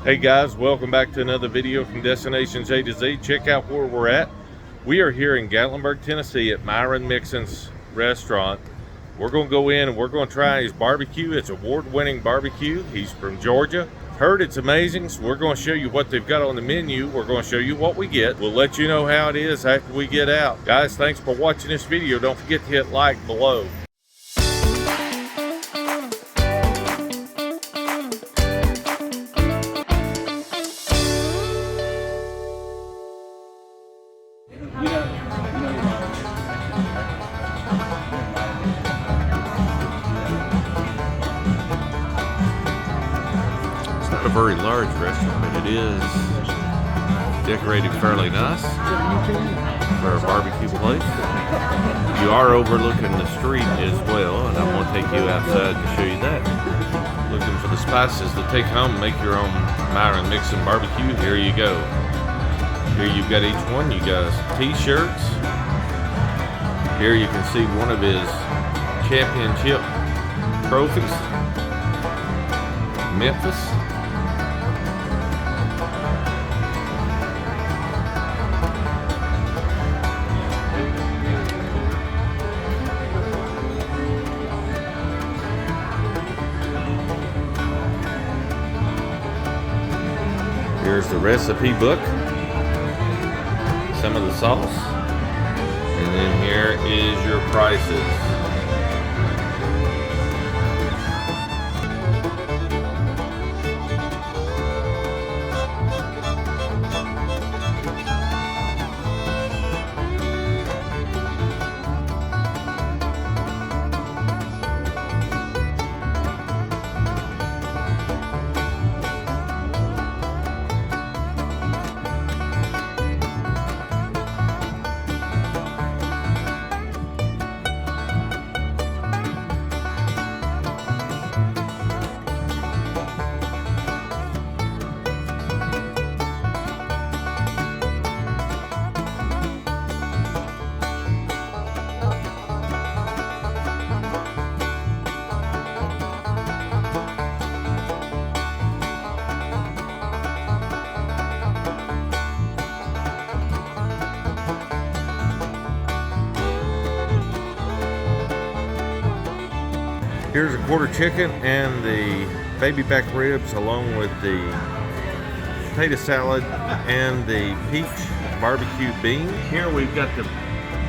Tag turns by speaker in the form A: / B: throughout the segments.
A: Hey guys, welcome back to another video from Destinations A to Z. Check out where we're at. We are here in Gatlinburg, Tennessee at MYRON MIXON'S restaurant. We're going to go in and we're going to try his barbecue. It's award-winning barbecue. He's from Georgia. Heard it's amazing, so we're going to show you what they've got on the menu. We're going to show you what we get. We'll let you know how it is after we get out. Guys, thanks for watching this video. Don't forget to hit like below. A very large restaurant, but it is decorated fairly nice for a barbecue place. You are overlooking the street as well, and I'm going to take you outside to show you that. Looking for the spices to take home and make your own MYRON Mixon barbecue. Here you go. Here you've got each one. You got t-shirts. Here you can see one of his championship trophies. Memphis. Here's the recipe book, some of the sauce, and then here is your prices. Here's a quarter chicken and the baby back ribs along with the potato salad and the peach barbecue bean. Here we've got the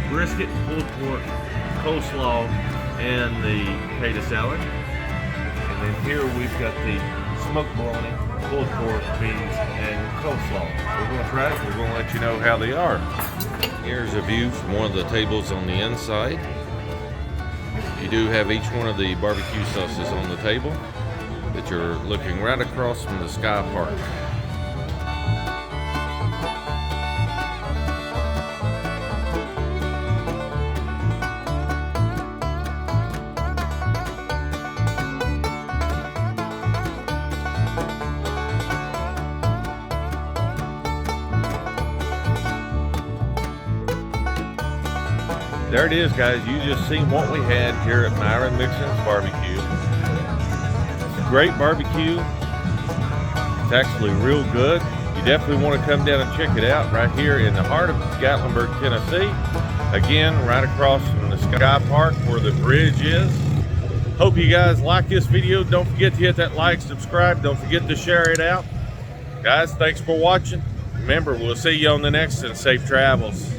A: brisket, pulled pork, coleslaw, and the potato salad. And then here we've got the smoked bologna, pulled pork, beans, and coleslaw. We're going to try it. We're going to let you know how they are. Here's a view from one of the tables on the inside. You do have each one of the barbecue sauces on the table that you're looking right across from the Sky Park. There it is, guys. You just seen what we had here at MYRON MIXON'S BBQ. Great barbecue. It's actually real good. You definitely want to come down and check it out right here in the heart of Gatlinburg, Tennessee. Again, right across from the Sky Park where the bridge is. Hope you guys like this video. Don't forget to hit that like, subscribe. Don't forget to share it out. Guys, thanks for watching. Remember, we'll see you on the next and safe travels.